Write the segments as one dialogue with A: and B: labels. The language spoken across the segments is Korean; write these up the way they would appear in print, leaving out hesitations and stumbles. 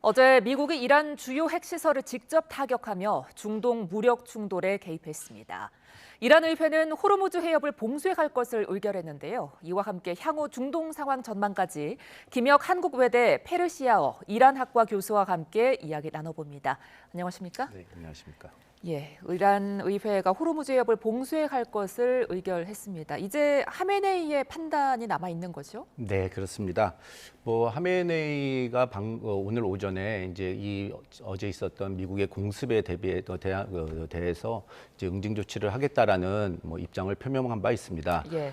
A: 어제 미국이 이란 주요 핵시설을 직접 타격하며 중동 무력 충돌에 개입했습니다. 이란 의회는 호르무즈 해협을 봉쇄할 것을 의결했는데요. 이와 함께 향후 중동 상황 전망까지 김혁 한국외대 페르시아어 이란학과 교수와 함께 이야기 나눠봅니다. 안녕하십니까?
B: 네, 안녕하십니까?
A: 예, 이란 의회가 호르무즈 해협을 봉쇄할 것을 의결했습니다. 이제 하메네이의 판단이 남아 있는 거죠?
B: 네, 그렇습니다. 하메네이가 오늘 오전에 이제 어제 있었던 미국의 공습에 대해서 이제 응징 조치를 하겠다라는 입장을 표명한 바 있습니다.
A: 예.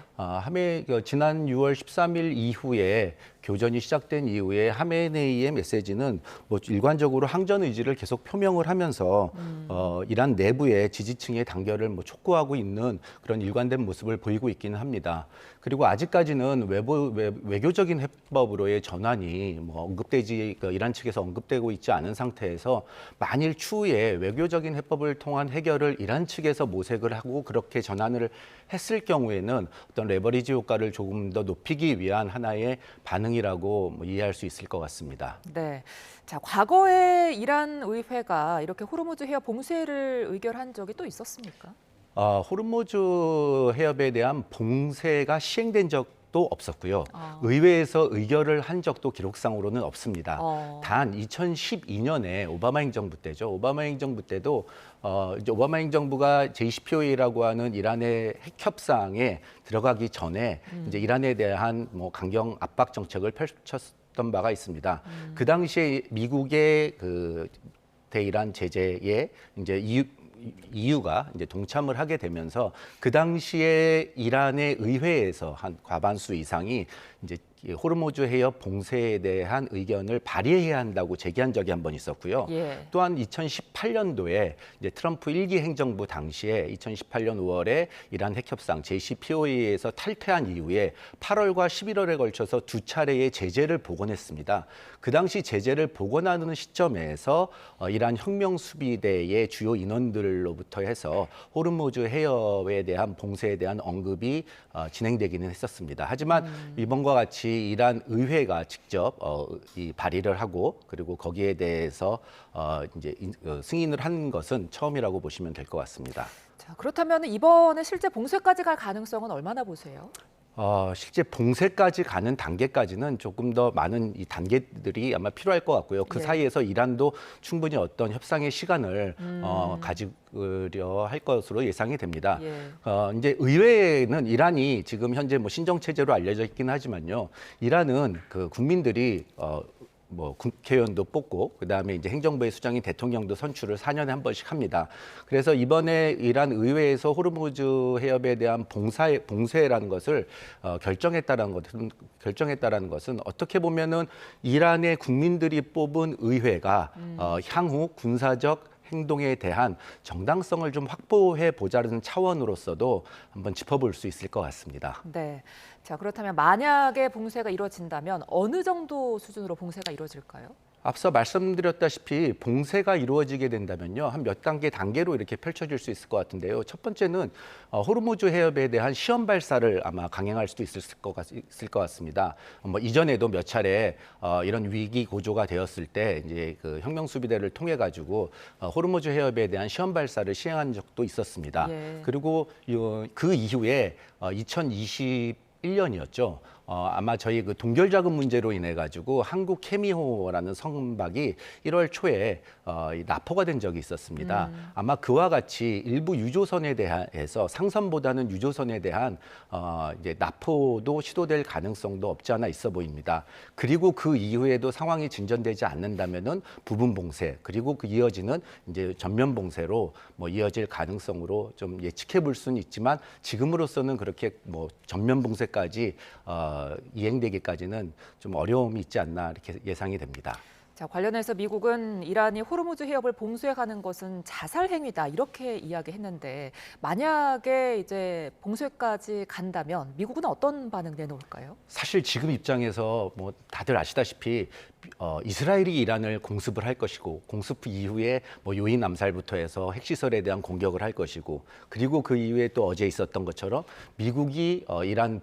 B: 지난 6월 13일 이후에 교전이 시작된 이후에 하메네이의 메시지는 일관적으로 항전 의지를 계속 표명을 하면서 이란 내부의 지지층의 단결을 촉구하고 있는 그런 일관된 모습을 보이고 있기는 합니다. 그리고 아직까지는 외교적인 해법으로의 전환이 이란 측에서 언급되고 있지 않은 상태에서 만일 추후에 외교적인 해법을 통한 해결을 이란 측에서 모색을 하고 그렇게 전환을 했을 경우에는 어떤 레버리지 효과를 조금 더 높이기 위한 하나의 반응이라고 이해할 수 있을 것 같습니다.
A: 네. 자, 과거에 이란 의회가 이렇게 호르무즈 해협 봉쇄를 의결한 적이 또 있었습니까?
B: 호르무즈 해협에 대한 봉쇄가 시행된 적도 없었고요.
A: 아.
B: 의회에서 의결을 한 적도 기록상으로는 없습니다.
A: 어.
B: 단 2012년에 오바마 행정부 때죠. 오바마 행정부 때도 이제 오바마 행정부가 JCPOA라고 하는 이란의 핵 협상에 들어가기 전에 이제 이란에 대한 강경 압박 정책을 펼쳤던 바가 있습니다. 그 당시에 미국의 그 대이란 제재에 이제 EU가 이제 동참을 하게 되면서 그 당시에 이란의 의회에서 한 과반수 이상이 이제 호르무즈 해협 봉쇄에 대한 의견을 발의해야 한다고 제기한 적이 한 번 있었고요.
A: 예.
B: 또한 2018년도에 이제 트럼프 1기 행정부 당시에 2018년 5월에 이란 핵협상 JCPOA에서 탈퇴한 이후에 8월과 11월에 걸쳐서 두 차례의 제재를 복원했습니다. 그 당시 제재를 복원하는 시점에서 이란 혁명수비대의 주요 인원들로부터 해서 호르무즈 해협에 대한 봉쇄에 대한 언급이 진행되기는 했었습니다. 하지만 이번과 같이 이란 의회가 직접 이 발의를 하고 그리고 거기에 대해서 이제 승인을 한 것은 처음이라고 보시면 될 것 같습니다.
A: 자, 그렇다면 이번에 실제 봉쇄까지 갈 가능성은 얼마나 보세요?
B: 실제 봉쇄까지 가는 단계까지는 조금 더 많은 이 단계들이 아마 필요할 것 같고요. 그
A: 예.
B: 사이에서 이란도 충분히 어떤 협상의 시간을 가지려 할 것으로 예상이 됩니다.
A: 예.
B: 이제 의회에는 이란이 지금 현재 신정 체제로 알려져 있긴 하지만요. 이란은 그 국민들이 국회의원도 뽑고 그다음에 이제 행정부의 수장인 대통령도 선출을 4년에 한 번씩 합니다. 그래서 이번에 이란 의회에서 호르무즈 해협에 대한 봉쇄라는 것을 결정했다라는 것은 어떻게 보면은 이란의 국민들이 뽑은 의회가 향후 군사적 행동에 대한 정당성을 좀 확보해 보자는 차원으로서도 한번 짚어볼 수 있을 것 같습니다.
A: 네. 자, 그렇다면 만약에 봉쇄가 이루어진다면 어느 정도 수준으로 봉쇄가 이루어질까요?
B: 앞서 말씀드렸다시피 봉쇄가 이루어지게 된다면요, 한 몇 단계로 이렇게 펼쳐질 수 있을 것 같은데요. 첫 번째는 호르무즈 해협에 대한 시험 발사를 아마 강행할 수도 있을 것 같습니다. 이전에도 몇 차례 이런 위기 고조가 되었을 때 이제 그 혁명수비대를 통해 가지고 호르무즈 해협에 대한 시험 발사를 시행한 적도 있었습니다.
A: 예.
B: 그리고 그 이후에 2021년이었죠. 아마 저희 그 동결 자금 문제로 인해 가지고 한국 케미호라는 선박이 1월 초에 납포가 된 적이 있었습니다. 아마 그와 같이 일부 유조선에 대해서 상선보다는 유조선에 대한 이제 납포도 시도될 가능성도 없지 않아 있어 보입니다. 그리고 그 이후에도 상황이 진전되지 않는다면은 부분 봉쇄 그리고 그 이어지는 이제 전면 봉쇄로 이어질 가능성으로 좀 예측해 볼 수는 있지만 지금으로서는 그렇게 전면 봉쇄까지 이행되기까지는 좀 어려움이 있지 않나 이렇게 예상이 됩니다.
A: 자, 관련해서 미국은 이란이 호르무즈 해협을 봉쇄하는 것은 자살 행위다 이렇게 이야기했는데 만약에 이제 봉쇄까지 간다면 미국은 어떤 반응 내놓을까요?
B: 사실 지금 입장에서 다들 아시다시피 이스라엘이 이란을 공습을 할 것이고 공습 이후에 요인 암살부터 해서 핵시설에 대한 공격을 할 것이고 그리고 그 이후에 또 어제 있었던 것처럼 미국이 이란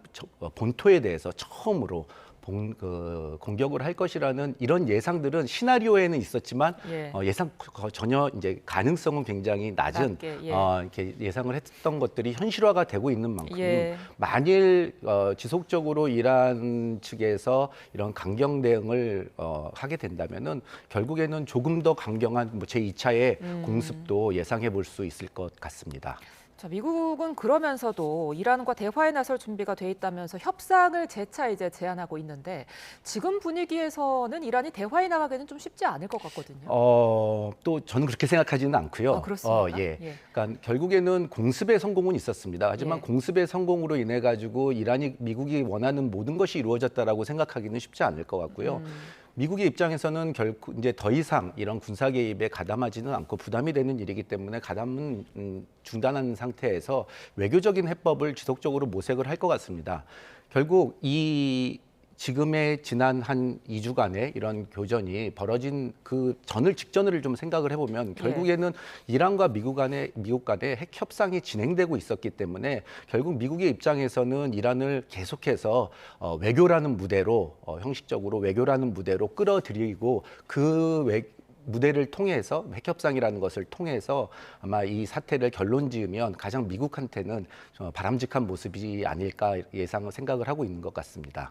B: 본토에 대해서 처음으로 공격을 할 것이라는 이런 예상들은 시나리오에는 있었지만
A: 예.
B: 예상 전혀 이제 가능성은 굉장히 낮은
A: 낮게, 예.
B: 이렇게 예상을 했던 것들이 현실화가 되고 있는 만큼
A: 예.
B: 만일 지속적으로 이란 측에서 이런 강경 대응을 하게 된다면은 결국에는 조금 더 강경한 뭐 제2차의 공습도 예상해 볼 수 있을 것 같습니다.
A: 자, 미국은 그러면서도 이란과 대화에 나설 준비가 돼 있다면서 협상을 재차 이제 제안하고 있는데 지금 분위기에서는 이란이 대화에 나가기는 좀 쉽지 않을 것 같거든요.
B: 또 저는 그렇게 생각하지는 않고요.
A: 그렇습니까?
B: 예.
A: 예.
B: 그러니까 결국에는 공습의 성공은 있었습니다. 하지만
A: 예.
B: 공습의 성공으로 인해 가지고 이란이 미국이 원하는 모든 것이 이루어졌다라고 생각하기는 쉽지 않을 것 같고요. 미국의 입장에서는 결코 이제 더 이상 이런 군사 개입에 가담하지는 않고 부담이 되는 일이기 때문에 가담은 중단한 상태에서 외교적인 해법을 지속적으로 모색을 할 것 같습니다. 결국 이 지금의 지난 한 2주간의 이런 교전이 벌어진 그 전을 직전을 좀 생각을 해보면 결국에는 이란과 미국 간의 핵 협상이 진행되고 있었기 때문에 결국 미국의 입장에서는 이란을 계속해서 외교라는 무대로 형식적으로 외교라는 무대로 끌어들이고 무대를 통해서 핵협상이라는 것을 통해서 아마 이 사태를 결론지으면 가장 미국한테는 바람직한 모습이 아닐까 생각을 하고 있는 것 같습니다.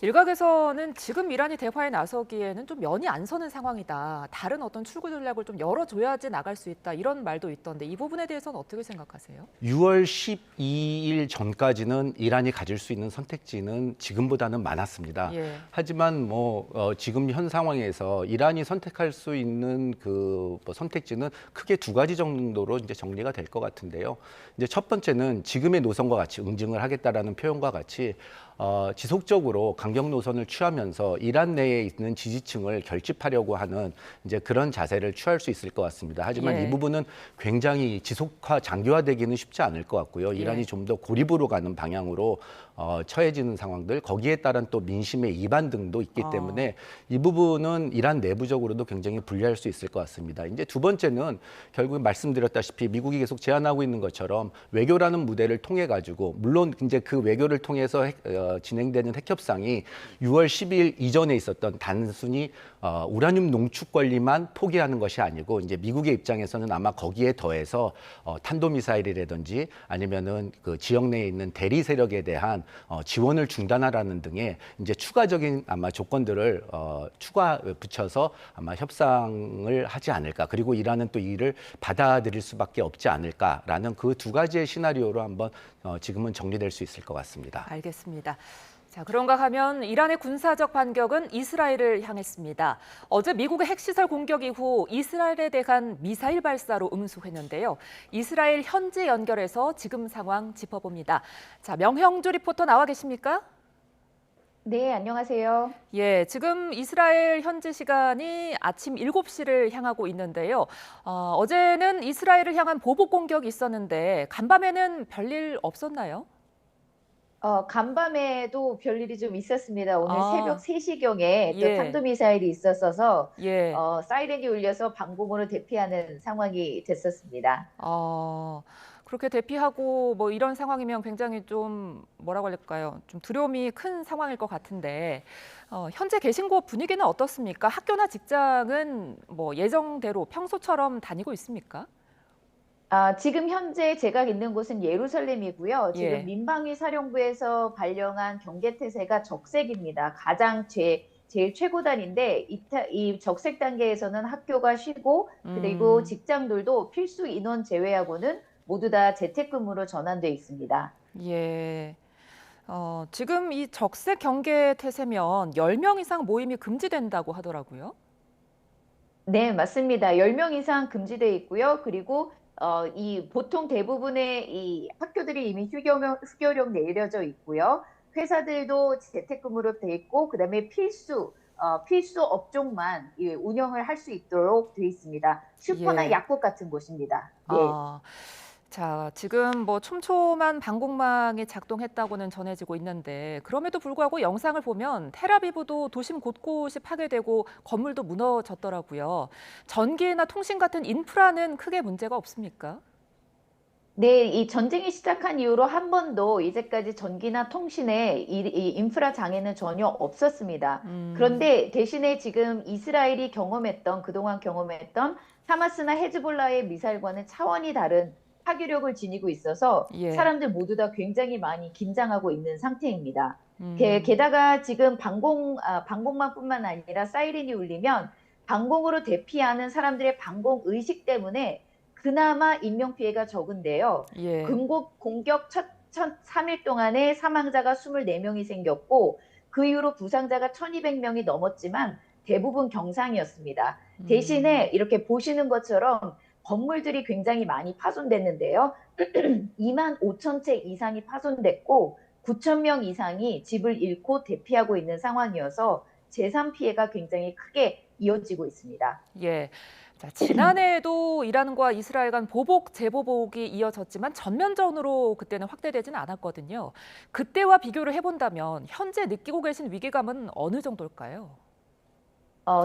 A: 일각에서는 지금 이란이 대화에 나서기에는 좀 면이 안 서는 상황이다. 다른 어떤 출구 전략을 좀 열어줘야지 나갈 수 있다. 이런 말도 있던데 이 부분에 대해서는 어떻게 생각하세요?
B: 6월 12일 전까지는 이란이 가질 수 있는 선택지는 지금보다는 많았습니다.
A: 예.
B: 하지만 지금 현 상황에서 이란이 선택할 수 있는 선택지는 크게 두 가지 정도로 이제 정리가 될 것 같은데요. 이제 첫 번째는 지금의 노선과 같이 응징을 하겠다라는 표현과 같이 지속적으로 강경 노선을 취하면서 이란 내에 있는 지지층을 결집하려고 하는 이제 그런 자세를 취할 수 있을 것 같습니다. 하지만
A: 예.
B: 이 부분은 굉장히 지속화, 장기화되기는 쉽지 않을 것 같고요. 이란이 좀 더 고립으로 가는 방향으로 처해지는 상황들, 거기에 따른 또 민심의 이반 등도 있기 때문에 이 부분은 이란 내부적으로도 굉장히 불리할 수 있을 것 같습니다. 이제 두 번째는 결국 말씀드렸다시피 미국이 계속 제안하고 있는 것처럼 외교라는 무대를 통해 가지고 물론 이제 그 외교를 통해서 진행되는 핵협상이 6월 10일 이전에 있었던 단순히 우라늄 농축 권리만 포기하는 것이 아니고 이제 미국의 입장에서는 아마 거기에 더해서 탄도미사일이라든지 아니면은 그 지역 내에 있는 대리 세력에 대한 지원을 중단하라는 등의 이제 추가적인 아마 조건들을 추가 붙여서 아마 협상을 하지 않을까. 그리고 이란은 또 이를 받아들일 수밖에 없지 않을까라는 그 두 가지의 시나리오로 한번 지금은 정리될 수 있을 것 같습니다.
A: 알겠습니다. 자, 그런가 하면 이란의 군사적 반격은 이스라엘을 향했습니다. 어제 미국의 핵시설 공격 이후 이스라엘에 대한 미사일 발사로 응수했는데요. 이스라엘 현지 연결해서 지금 상황 짚어봅니다. 자, 명형주 리포터 나와 계십니까?
C: 네, 안녕하세요.
A: 예, 지금 이스라엘 현지 시간이 아침 7시를 향하고 있는데요. 어제는 이스라엘을 향한 보복 공격이 있었는데 간밤에는 별일 없었나요?
C: 간밤에도 별일이 좀 있었습니다. 오늘
A: 아.
C: 새벽 3시경에 또
A: 예.
C: 탄도미사일이 있었어서
A: 예.
C: 사이렌이 울려서 방공으로 대피하는 상황이 됐었습니다.
A: 그렇게 대피하고 뭐 이런 상황이면 굉장히 좀 뭐라고 할까요? 좀 두려움이 큰 상황일 것 같은데 현재 계신 곳 분위기는 어떻습니까? 학교나 직장은 뭐 예정대로 평소처럼 다니고 있습니까?
C: 지금 현재 제가 있는 곳은 예루살렘이고요. 지금
A: 예.
C: 민방위 사령부에서 발령한 경계태세가 적색입니다. 가장 제일 최고단인데 이 적색 단계에서는 학교가 쉬고 그리고 직장들도 필수 인원 제외하고는 모두 다 재택근무로 전환돼 있습니다.
A: 예. 지금 이 적색 경계 태세면 10명 이상 모임이 금지된다고 하더라고요.
C: 네, 맞습니다. 10명 이상 금지돼 있고요. 그리고 이 보통 대부분의 이 학교들이 이미 휴교령 내려져 있고요. 회사들도 재택근무로 돼 있고 그다음에 필수 업종만 운영을 할 수 있도록 돼 있습니다. 슈퍼나
A: 예.
C: 약국 같은 곳입니다. 네.
A: 자, 지금 뭐 촘촘한 방공망이 작동했다고는 전해지고 있는데 그럼에도 불구하고 영상을 보면 텔아비브도 도심 곳곳이 파괴되고 건물도 무너졌더라고요. 전기나 통신 같은 인프라는 크게 문제가 없습니까?
C: 네, 이 전쟁이 시작한 이후로 한 번도 이제까지 전기나 통신에 이 인프라 장애는 전혀 없었습니다.
A: 음,
C: 그런데 대신에 지금 이스라엘이 그동안 경험했던 하마스나 헤즈볼라의 미사일과는 차원이 다른 파괴력을 지니고 있어서
A: 예.
C: 사람들 모두 다 굉장히 많이 긴장하고 있는 상태입니다.
A: 음,
C: 게다가 지금 방공망뿐만 아니라 사이렌이 울리면 방공으로 대피하는 사람들의 방공 의식 때문에 그나마 인명피해가 적은데요.
A: 예.
C: 공격 첫 3일 동안에 사망자가 24명이 생겼고 그 이후로 부상자가 1200명이 넘었지만 대부분 경상이었습니다. 대신에
A: 음,
C: 이렇게 보시는 것처럼 건물들이 굉장히 많이 파손됐는데요. 2만 5천 채 이상이 파손됐고 9천 명 이상이 집을 잃고 대피하고 있는 상황이어서 재산 피해가 굉장히 크게 이어지고 있습니다.
A: 예. 자, 지난해에도 이란과 이스라엘 간 보복, 재보복이 이어졌지만 전면전으로 그때는 확대되지는 않았거든요. 그때와 비교를 해본다면 현재 느끼고 계신 위기감은 어느 정도일까요?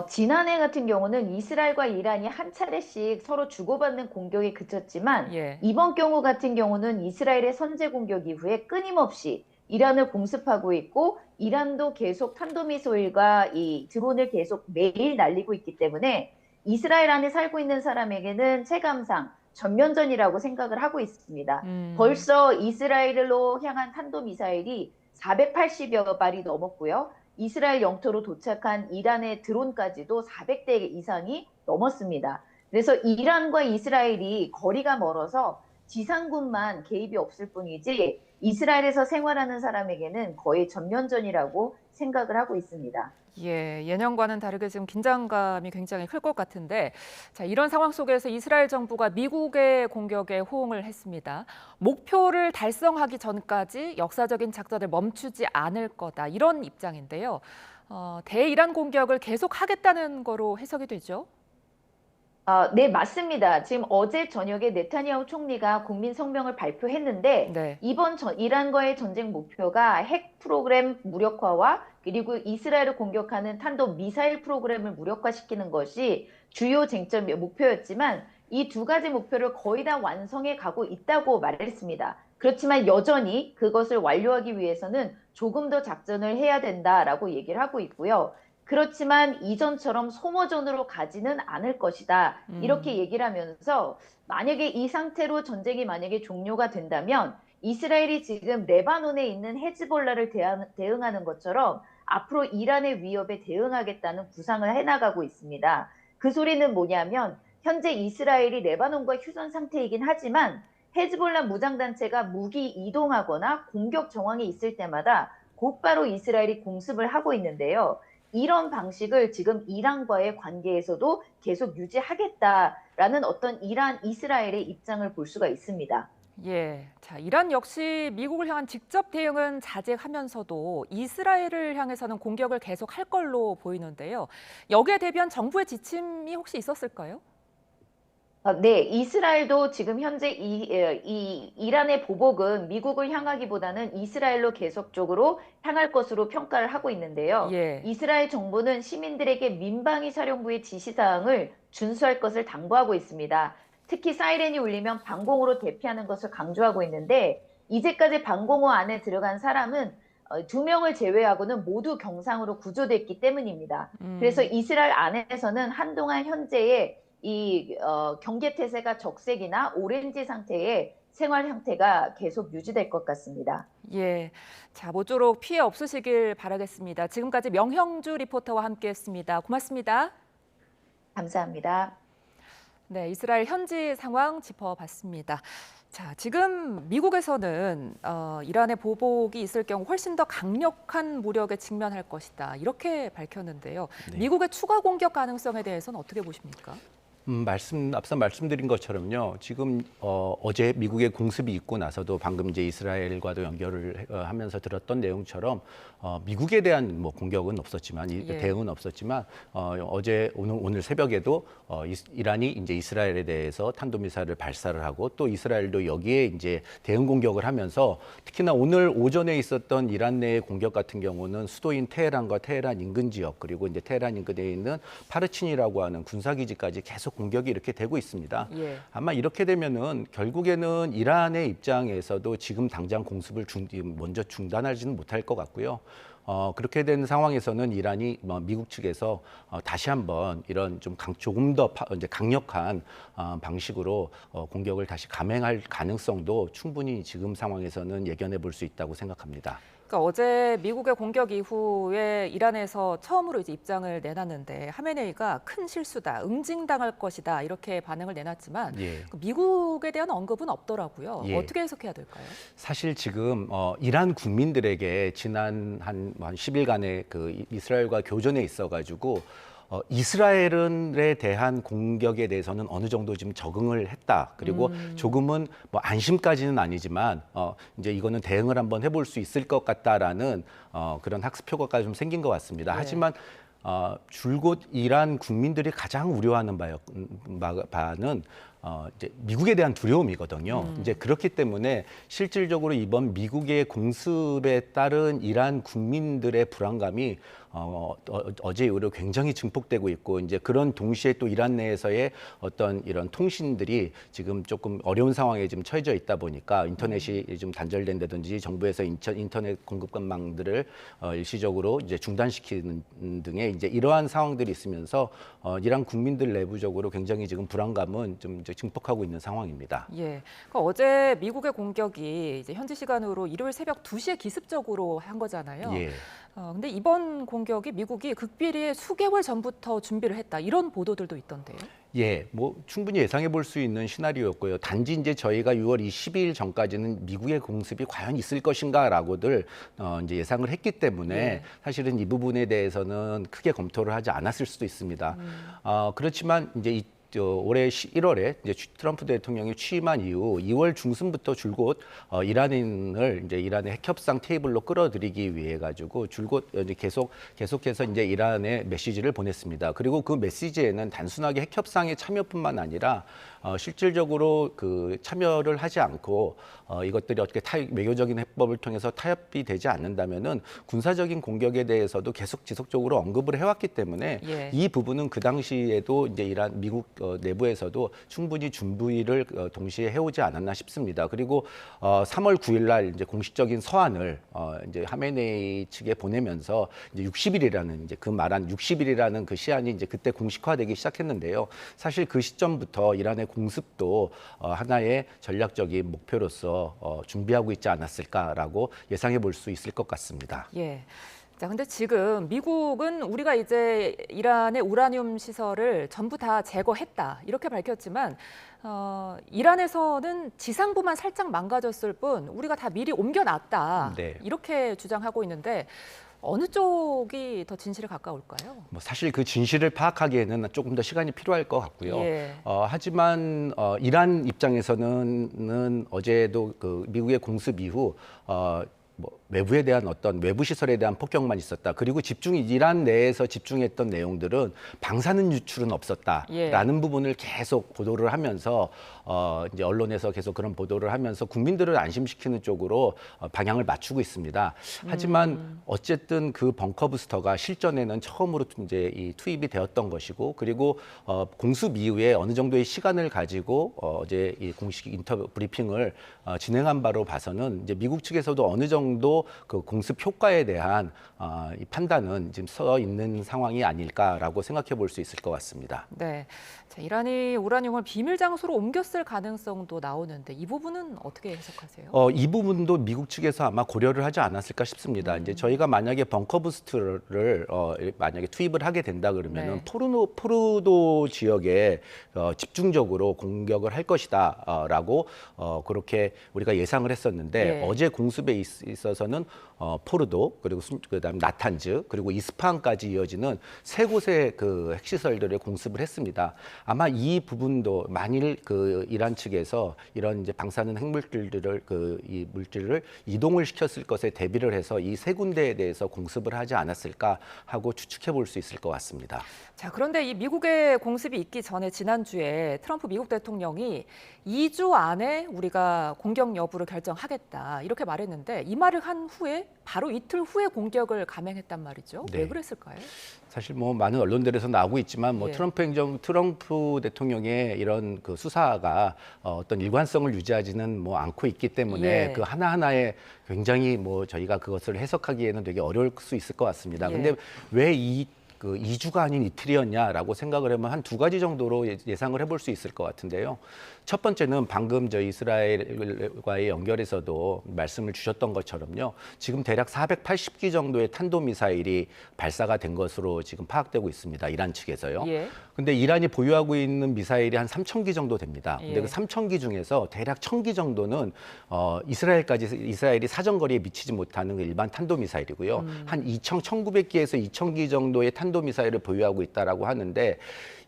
C: 지난해 같은 경우는 이스라엘과 이란이 한 차례씩 서로 주고받는 공격에 그쳤지만
A: 예.
C: 이번 경우 같은 경우는 이스라엘의 선제 공격 이후에 끊임없이 이란을 공습하고 있고 이란도 계속 탄도미사일과 이 드론을 계속 매일 날리고 있기 때문에 이스라엘 안에 살고 있는 사람에게는 체감상 전면전이라고 생각을 하고 있습니다.
A: 음,
C: 벌써 이스라엘로 향한 탄도미사일이 480여 발이 넘었고요. 이스라엘 영토로 도착한 이란의 드론까지도 400대 이상이 넘었습니다. 그래서 이란과 이스라엘이 거리가 멀어서 지상군만 개입이 없을 뿐이지 이스라엘에서 생활하는 사람에게는 거의 전면전이라고 생각을 하고 있습니다.
A: 예, 예년과는 다르게 지금 긴장감이 굉장히 클 것 같은데, 자, 이런 상황 속에서 이스라엘 정부가 미국의 공격에 호응을 했습니다. 목표를 달성하기 전까지 역사적인 작전을 멈추지 않을 거다, 이런 입장인데요. 대이란 공격을 계속하겠다는 거로 해석이 되죠?
C: 네, 맞습니다. 지금 어제 저녁에 네타냐후 총리가 국민 성명을 발표했는데
A: 네.
C: 이란과의 전쟁 목표가 핵 프로그램 무력화와 그리고 이스라엘을 공격하는 탄도 미사일 프로그램을 무력화시키는 것이 주요 쟁점 목표였지만 이 두 가지 목표를 거의 다 완성해 가고 있다고 말했습니다. 그렇지만 여전히 그것을 완료하기 위해서는 조금 더 작전을 해야 된다라고 얘기를 하고 있고요. 그렇지만 이전처럼 소모전으로 가지는 않을 것이다. 이렇게
A: 음,
C: 얘기를 하면서 만약에 이 상태로 전쟁이 만약에 종료가 된다면 이스라엘이 지금 레바논에 있는 헤즈볼라를 대응하는 것처럼 앞으로 이란의 위협에 대응하겠다는 구상을 해나가고 있습니다. 그 소리는 뭐냐면 현재 이스라엘이 레바논과 휴전 상태이긴 하지만 헤즈볼라 무장단체가 무기 이동하거나 공격 정황이 있을 때마다 곧바로 이스라엘이 공습을 하고 있는데요. 이런 방식을 지금 이란과의 관계에서도 계속 유지하겠다라는 어떤 이란, 이스라엘의 입장을 볼 수가 있습니다.
A: 예. 자, 이란 역시 미국을 향한 직접 대응은 자제하면서도 이스라엘을 향해서는 공격을 계속 할 걸로 보이는데요. 여기에 대비한 정부의 지침이 혹시 있었을까요?
C: 네, 이스라엘도 지금 현재 이 이란의 보복은 미국을 향하기보다는 이스라엘로 계속적으로 향할 것으로 평가를 하고 있는데요.
A: 예.
C: 이스라엘 정부는 시민들에게 민방위 사령부의 지시사항을 준수할 것을 당부하고 있습니다. 특히 사이렌이 울리면 방공으로 대피하는 것을 강조하고 있는데 이제까지 방공호 안에 들어간 사람은 2명을 제외하고는 모두 경상으로 구조됐기 때문입니다. 그래서
A: 음.
C: 이스라엘 안에서는 한동안 현재의 경계 태세가 적색이나 오렌지 상태의 생활 형태가 계속 유지될 것 같습니다.
A: 예. 자, 모쪼록 피해 없으시길 바라겠습니다. 지금까지 명형주 리포터와 함께했습니다. 고맙습니다.
C: 감사합니다.
A: 네, 이스라엘 현지 상황 짚어봤습니다. 자, 지금 미국에서는 이란의 보복이 있을 경우 훨씬 더 강력한 무력에 직면할 것이다. 이렇게 밝혔는데요.
B: 네.
A: 미국의 추가 공격 가능성에 대해서는 어떻게 보십니까?
B: 앞서 말씀드린 것처럼요. 지금 어제 미국의 공습이 있고 나서도 방금 이제 이스라엘과도 연결을 하면서 들었던 내용처럼 미국에 대한 뭐 공격은 없었지만
A: 예.
B: 대응은 없었지만 어제 오늘 새벽에도 이란이 이제 이스라엘에 대해서 탄도미사일을 발사를 하고 또 이스라엘도 여기에 이제 대응 공격을 하면서 특히나 오늘 오전에 있었던 이란 내의 공격 같은 경우는 수도인 테헤란과 테헤란 인근 지역 그리고 이제 테헤란 인근에 있는 파르친이라고 하는 군사기지까지 계속 공격이 이렇게 되고 있습니다.
A: 예.
B: 아마 이렇게 되면은 결국에는 이란의 입장에서도 지금 당장 공습을 먼저 중단하지는 못할 것 같고요. 그렇게 된 상황에서는 이란이 미국 측에서 다시 한번 이런 좀 조금 더 이제 강력한 방식으로 공격을 다시 감행할 가능성도 충분히 지금 상황에서는 예견해 볼 수 있다고 생각합니다.
A: 그러니까 어제 미국의 공격 이후에 이란에서 처음으로 이제 입장을 내놨는데 하메네이가 큰 실수다, 응징당할 것이다 이렇게 반응을 내놨지만
B: 예.
A: 미국에 대한 언급은 없더라고요.
B: 예.
A: 어떻게 해석해야 될까요?
B: 사실 지금 이란 국민들에게 지난 한 10일간의 그 이스라엘과 교전에 있어가지고 이스라엘에 대한 공격에 대해서는 어느 정도 지금 적응을 했다. 그리고 조금은 뭐 안심까지는 아니지만 이제 이거는 대응을 한번 해볼 수 있을 것 같다라는 그런 학습 효과가 좀 생긴 것 같습니다.
A: 네.
B: 하지만 줄곧 이란 국민들이 가장 우려하는 바는 이제 미국에 대한 두려움이거든요. 이제 그렇기 때문에 실질적으로 이번 미국의 공습에 따른 이란 국민들의 불안감이 어제 이후로 굉장히 증폭되고 있고 이제 그런 동시에 또 이란 내에서의 어떤 이런 통신들이 지금 조금 어려운 상황에 지금 처해져 있다 보니까 인터넷이 좀 단절된다든지 정부에서 인터넷 공급망들을 일시적으로 이제 중단시키는 등의 이제 이러한 상황들이 있으면서 이란 국민들 내부적으로 굉장히 지금 불안감은 좀 이제 증폭하고 있는 상황입니다.
A: 예. 그러니까 어제 미국의 공격이 이제 현지 시간으로 일요일 새벽 2시에 기습적으로 한 거잖아요.
B: 예.
A: 근데 이번 공격이 미국이 극비리에 수개월 전부터 준비를 했다 이런 보도들도 있던데요.
B: 예, 뭐 충분히 예상해 볼 수 있는 시나리오였고요. 단지 이제 저희가 6월 22일 전까지는 미국의 공습이 과연 있을 것인가라고들 이제 예상을 했기 때문에
A: 예.
B: 사실은 이 부분에 대해서는 크게 검토를 하지 않았을 수도 있습니다. 그렇지만 이제 올해 1월에 이제 트럼프 대통령이 취임한 이후 2월 중순부터 줄곧 이란인을 이제 이란의 핵협상 테이블로 끌어들이기 위해 가지고 줄곧 이제 계속해서 이제 이란에 메시지를 보냈습니다. 그리고 그 메시지에는 단순하게 핵협상에 참여뿐만 아니라 실질적으로 그 참여를 하지 않고 이것들이 어떻게 외교적인 해법을 통해서 타협이 되지 않는다면은 군사적인 공격에 대해서도 계속 지속적으로 언급을 해왔기 때문에
A: 예.
B: 이 부분은 그 당시에도 이제 이란 미국 내부에서도 충분히 준비를 동시에 해오지 않았나 싶습니다. 그리고 3월 9일 날 이제 공식적인 서한을 이제 하메네이 측에 보내면서 이제 60일이라는 이제 그 말한 60일이라는 그 시한이 이제 그때 공식화되기 시작했는데요. 사실 그 시점부터 이란의 공습도 하나의 전략적인 목표로서 준비하고 있지 않았을까라고 예상해 볼 수 있을 것 같습니다.
A: 예. 자, 근데 지금 미국은 우리가 이제 이란의 우라늄 시설을 전부 다 제거했다 이렇게 밝혔지만 이란에서는 지상부만 살짝 망가졌을 뿐 우리가 다 미리 옮겨놨다
B: 네.
A: 이렇게 주장하고 있는데 어느 쪽이 더 진실에 가까울까요?
B: 뭐 사실 그 진실을 파악하기에는 조금 더 시간이 필요할 것 같고요.
A: 예.
B: 하지만 이란 입장에서는 어제도 그 미국의 공습 이후 뭐 외부에 대한 어떤 외부 시설에 대한 폭격만 있었다. 그리고 이란 내에서 집중했던 내용들은 방사능 유출은 없었다라는
A: 예.
B: 부분을 계속 보도를 하면서 이제 언론에서 계속 그런 보도를 하면서 국민들을 안심시키는 쪽으로 방향을 맞추고 있습니다. 하지만 어쨌든 그 벙커 부스터가 실전에는 처음으로 이제 이 투입이 되었던 것이고 그리고 공습 이후에 어느 정도의 시간을 가지고 어제 이 공식 인터뷰 브리핑을 진행한 바로 봐서는 이제 미국 측에서도 어느 정도 그 공습 효과에 대한 이 판단은 지금 서 있는 상황이 아닐까라고 생각해 볼 수 있을 것 같습니다.
A: 네. 자, 이란이 우라늄을 비밀 장소로 옮겼을 가능성도 나오는데 이 부분은 어떻게 해석하세요?
B: 이 부분도 미국 측에서 아마 고려를 하지 않았을까 싶습니다. 이제 저희가 만약에 벙커 부스트를 만약에 투입을 하게 된다 그러면은
A: 네.
B: 포르도 지역에 집중적으로 공격을 할 것이다라고 그렇게 우리가 예상을 했었는데
A: 네.
B: 어제 공습에 있어서는 포르도 그리고 그다음 나탄즈 그리고 이스파한까지 이어지는 세 곳의 그 핵시설들을 공습을 했습니다. 아마 이 부분도 만일 그 이란 측에서 이런 이제 방사능 핵물질들을 이 물질을 이동을 시켰을 것에 대비를 해서 이 세 군데에 대해서 공습을 하지 않았을까 하고 추측해 볼 수 있을 것 같습니다.
A: 자, 그런데 이 미국의 공습이 있기 전에 지난주에 트럼프 미국 대통령이 2주 안에 우리가 공격 여부를 결정하겠다 이렇게 말했는데 이 말을 한 후에 바로 이틀 후에 공격을 감행했단 말이죠.
B: 네.
A: 왜 그랬을까요?
B: 사실 뭐 많은 언론들에서 나오고 있지만 뭐
A: 예.
B: 트럼프 대통령의 이런 그 수사가 어떤 일관성을 유지하지는 뭐 않고 있기 때문에
A: 예.
B: 그 하나하나에 굉장히 뭐 저희가 그것을 해석하기에는 되게 어려울 수 있을 것 같습니다.
A: 예.
B: 근데 왜 그 2주가 아닌 이틀이었냐라고 생각을 하면 한 두 가지 정도로 예상을 해볼 수 있을 것 같은데요. 첫 번째는 방금 저 이스라엘과의 연결에서도 말씀을 주셨던 것처럼요. 지금 대략 480기 정도의 탄도미사일이 발사가 된 것으로 지금 파악되고 있습니다. 이란 측에서요.
A: 예.
B: 근데 이란이 보유하고 있는 미사일이 한 3,000기 정도 됩니다. 근데
A: 예.
B: 그 3,000기 중에서 대략 1,000기 정도는 이스라엘이 사정거리에 미치지 못하는 그 일반 탄도미사일이고요. 한 1900기에서 2,000기 정도의 탄도미사일을 보유하고 있다라고 하는데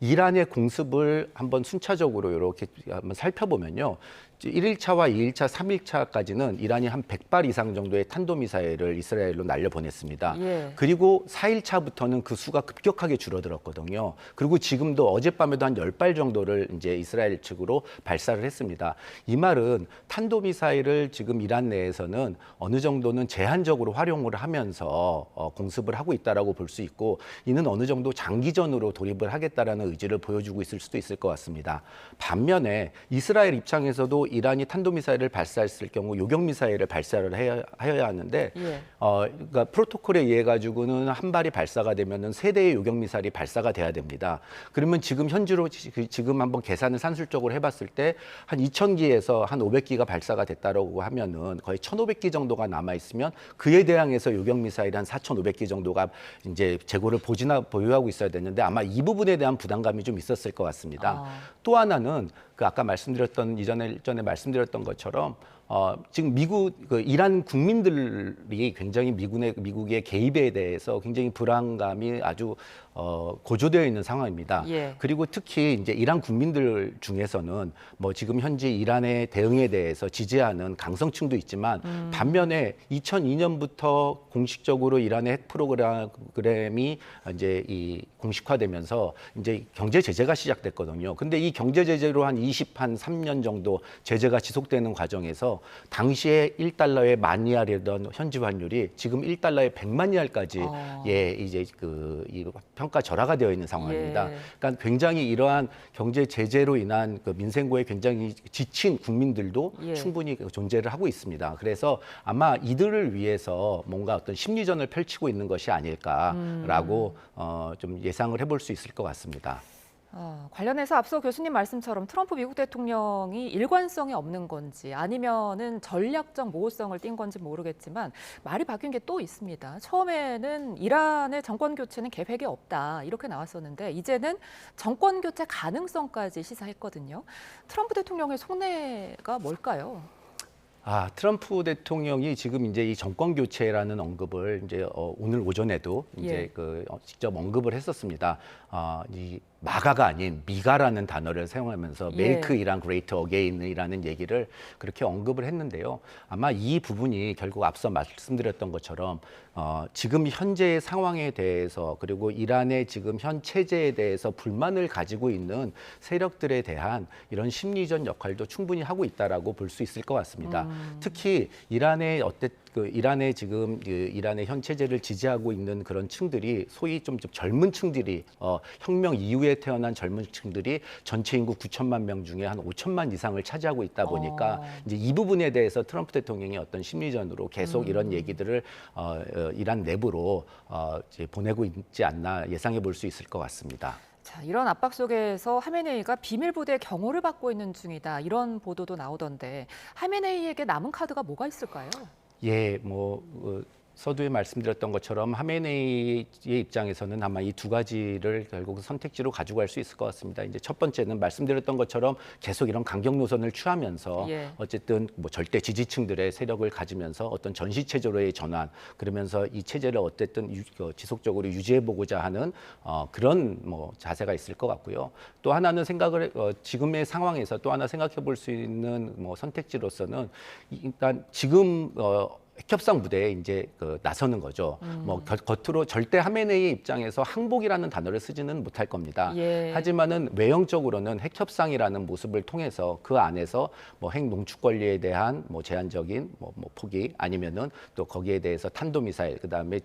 B: 이란의 공습을 한번 순차적으로 이렇게 한번 살펴보면요. 1일차와 2일차, 3일차까지는 이란이 한 100발 이상 정도의 탄도미사일을 이스라엘로 날려보냈습니다.
A: 예.
B: 그리고 4일차부터는 그 수가 급격하게 줄어들었거든요. 그리고 지금도 어젯밤에도 한 10발 정도를 이제 이스라엘 측으로 발사를 했습니다. 이 말은 탄도미사일을 지금 이란 내에서는 어느 정도는 제한적으로 활용을 하면서 공습을 하고 있다라고 볼 수 있고 이는 어느 정도 장기전으로 돌입을 하겠다라는 의지를 보여주고 있을 수도 있을 것 같습니다. 반면에 이스라엘 입장에서도 이란이 탄도미사일을 발사했을 경우 요격미사일을 발사를 해야 하는데
A: 예.
B: 그러니까 프로토콜에 의해 가지고는 한 발이 발사가 되면은 세 대의 요격미사일이 발사가 돼야 됩니다. 그러면 지금 현지로 지금 한번 계산을 산술적으로 해봤을 때 한 2,000기에서 한 500기가 발사가 됐다라고 하면은 거의 1,500기 정도가 남아 있으면 그에 대항해서 요격미사일 한 4,500기 정도가 이제 재고를 보유하고 있어야 되는데 아마 이 부분에 대한 부담감이 좀 있었을 것 같습니다. 또 하나는 그 아까 말씀드렸던 이전에 말씀드렸던 것처럼 지금 이란 국민들이 굉장히 미국의 개입에 대해서 굉장히 불안감이 아주 고조되어 있는 상황입니다.
A: 예.
B: 그리고 특히 이제 이란 국민들 중에서는 뭐 지금 현재 이란의 대응에 대해서 지지하는 강성층도 있지만 반면에 2002년부터 공식적으로 이란의 핵 프로그램이 이제 공식화되면서 이제 경제 제재가 시작됐거든요. 근데 이 경제 제재로 한 3년 정도 제재가 지속되는 과정에서 당시에 1달러에 10,000리알이던 현지 환율이 지금 1달러에 100,000리알까지 이제 이 평가 절하가 되어 있는 상황입니다.
A: 예.
B: 그러니까 굉장히 이러한 경제 제재로 인한 그 민생고에 굉장히 지친 국민들도
A: 예.
B: 충분히 존재를 하고 있습니다. 그래서 아마 이들을 위해서 뭔가 어떤 심리전을 펼치고 있는 것이 아닐까라고 좀 예상을 해볼 수 있을 것 같습니다.
A: 관련해서 앞서 교수님 말씀처럼 트럼프 미국 대통령이 일관성이 없는 건지 아니면은 전략적 모호성을 띈 건지 모르겠지만 말이 바뀐 게 또 있습니다. 처음에는 이란의 정권 교체는 계획에 없다 이렇게 나왔었는데 이제는 정권 교체 가능성까지 시사했거든요. 트럼프 대통령의 속내가 뭘까요?
B: 트럼프 대통령이 지금 이제 이 정권 교체라는 언급을 이제 오늘 오전에도 이제
A: 예.
B: 직접 언급을 했었습니다. 이 마가가 아닌 미가라는 단어를 사용하면서
A: 예.
B: 메이크 이란 그레이트 어게인이라는 얘기를 그렇게 언급을 했는데요. 아마 이 부분이 결국 앞서 말씀드렸던 것처럼 지금 현재의 상황에 대해서 그리고 이란의 지금 현 체제에 대해서 불만을 가지고 있는 세력들에 대한 이런 심리전 역할도 충분히 하고 있다라고 볼 수 있을 것 같습니다. 특히 이란의 이란의 현 체제를 지지하고 있는 그런 층들이 소위 좀 젊은 층들이 혁명 이후에 태어난 젊은 층들이 전체 인구 9천만 명 중에 한 5천만 이상을 차지하고 있다 보니까 이제 이 부분에 대해서 트럼프 대통령이 어떤 심리전으로 계속 이런 얘기들을 이란 내부로 이제 보내고 있지 않나 예상해 볼 수 있을 것 같습니다.
A: 자, 이런 압박 속에서 하메네이가 비밀부대 경호를 받고 있는 중이다 이런 보도도 나오던데 하메네이에게 남은 카드가 뭐가 있을까요?
B: 예, 서두에 말씀드렸던 것처럼 하메네이의 입장에서는 아마 이 두 가지를 결국 선택지로 가지고 갈 수 있을 것 같습니다. 이제 첫 번째는 말씀드렸던 것처럼 계속 이런 강경 노선을 취하면서
A: 예.
B: 어쨌든 절대 지지층들의 세력을 가지면서 어떤 전시 체제로의 전환 그러면서 이 체제를 어쨌든 지속적으로 유지해보고자 하는 그런 자세가 있을 것 같고요. 또 하나는 지금의 상황에서 또 하나 생각해 볼 수 있는 선택지로서는 일단 지금 핵협상 무대에 이제 나서는 거죠. 뭐 겉으로 절대 하메네이 입장에서 항복이라는 단어를 쓰지는 못할 겁니다.
A: 예.
B: 하지만은 외형적으로는 핵협상이라는 모습을 통해서 그 안에서 뭐 핵 농축 권리에 대한 뭐 제한적인 뭐 포기 아니면은 또 거기에 대해서 탄도미사일 그다음에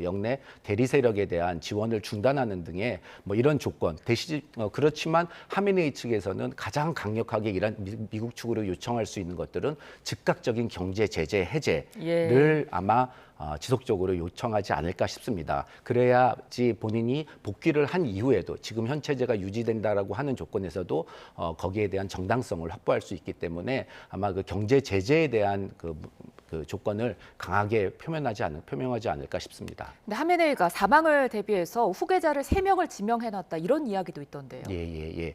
B: 영내 대리 세력에 대한 지원을 중단하는 등의 뭐 이런 조건 대시 그렇지만 하메네이 측에서는 가장 강력하게 미국 측으로 요청할 수 있는 것들은 즉각적인 경제 제재 해제를 아마 지속적으로 요청하지 않을까 싶습니다. 그래야지 본인이 복귀를 한 이후에도 지금 현 체제가 유지된다라고 하는 조건에서도 거기에 대한 정당성을 확보할 수 있기 때문에 아마 그 경제 제재에 대한 그 조건을 강하게 표명하지 않을까 싶습니다.
A: 근데 하메네이가 사망을 대비해서 후계자를 3명을 지명해놨다 이런 이야기도 있던데요.
B: 예.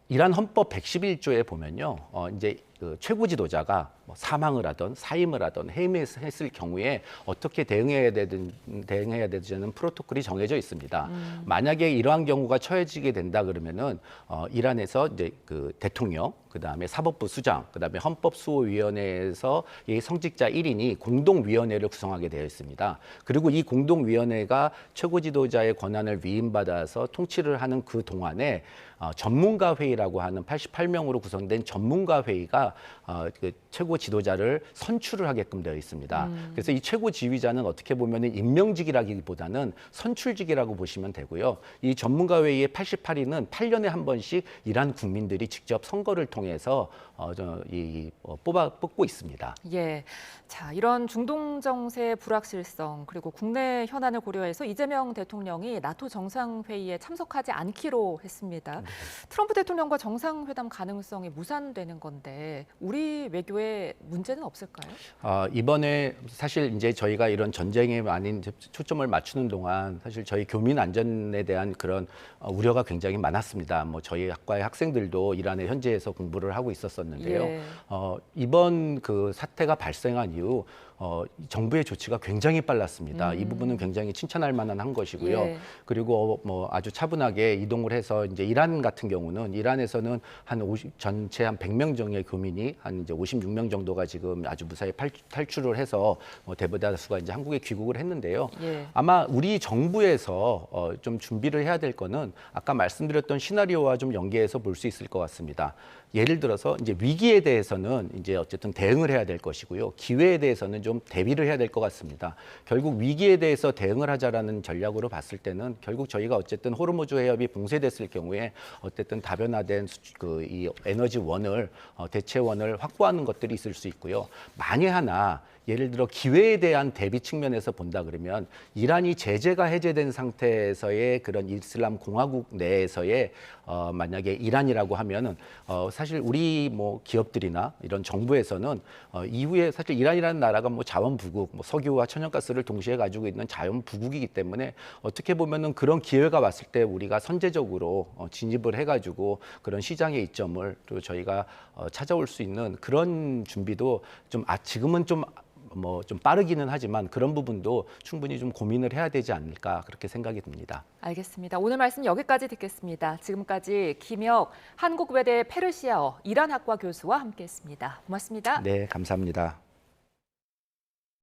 B: 이란 헌법 111조에 보면요, 이제 그 최고 지도자가 뭐 사망을 하던 사임을 하던 해임했을 경우에 어떻게 대응해야 되는지는 프로토콜이 정해져 있습니다. 만약에 이러한 경우가 처해지게 된다 그러면은 이란에서 이제 그 대통령, 그다음에 사법부 수장, 그다음에 헌법수호위원회에서 이 성직자 1인이 공동위원회를 구성하게 되어 있습니다. 그리고 이 공동위원회가 최고 지도자의 권한을 위임받아서 통치를 하는 그 동안에 전문가 회의라고 하는 88명으로 구성된 전문가 회의가 그 최고 지도자를 선출을 하게끔 되어 있습니다. 그래서 이 최고 지휘자는 어떻게 보면 임명직이라기보다는 선출직이라고 보시면 되고요. 이 전문가 회의의 88인은 8년에 한 번씩 이란 국민들이 직접 선거를 통해서 뽑고 있습니다.
A: 예. 자, 이런 중동 정세 불확실성 그리고 국내 현안을 고려해서 이재명 대통령이 나토 정상회의에 참석하지 않기로 했습니다. 트럼프 대통령과 정상회담 가능성이 무산되는 건데 우리 외교에 문제는 없을까요?
B: 이번에 사실 이제 저희가 이런 전쟁에 많이 초점을 맞추는 동안 사실 저희 교민 안전에 대한 그런 우려가 굉장히 많았습니다. 뭐 저희 학과의 학생들도 이란의 현지에서 공부를 하고 있었었는데요.
A: 예.
B: 이번 그 사태가 발생한 이후 정부의 조치가 굉장히 빨랐습니다. 이 부분은 굉장히 칭찬할 만한 한 것이고요.
A: 예.
B: 그리고 뭐 아주 차분하게 이동을 해서 이제 이란 같은 경우는 이란에서는 전체 한 100명 정도의 교민이 한 이제 56명 정도가 지금 아주 무사히 탈출을 해서 대다수가 이제 한국에 귀국을 했는데요.
A: 예.
B: 아마 우리 정부에서 좀 준비를 해야 될 거는 아까 말씀드렸던 시나리오와 좀 연계해서 볼 수 있을 것 같습니다. 예를 들어서 이제 위기에 대해서는 이제 어쨌든 대응을 해야 될 것이고요. 기회에 대해서는 좀 대비를 해야 될 것 같습니다. 결국 위기에 대해서 대응을 하자라는 전략으로 봤을 때는 결국 저희가 어쨌든 호르무즈 해협이 봉쇄됐을 경우에 어쨌든 다변화된 이 에너지원을 대체원을 확보하는 것들이 있을 수 있고요. 만에 하나 예를 들어 기회에 대한 대비 측면에서 본다 그러면 이란이 제재가 해제된 상태에서의 그런 이슬람 공화국 내에서의 만약에 이란이라고 하면은 사실 우리 뭐 기업들이나 이런 정부에서는 이후에 사실 이란이라는 나라가 뭐 자원 부국, 뭐 석유와 천연가스를 동시에 가지고 있는 자원 부국이기 때문에 어떻게 보면은 그런 기회가 왔을 때 우리가 선제적으로 진입을 해가지고 그런 시장의 이점을 또 저희가 찾아올 수 있는 그런 준비도 좀 지금은 좀 빠르기는 하지만 그런 부분도 충분히 좀 고민을 해야 되지 않을까 그렇게 생각이 듭니다.
A: 알겠습니다. 오늘 말씀 여기까지 듣겠습니다. 지금까지 김혁 한국외대 페르시아어 이란학과 교수와 함께했습니다. 고맙습니다.
B: 네, 감사합니다.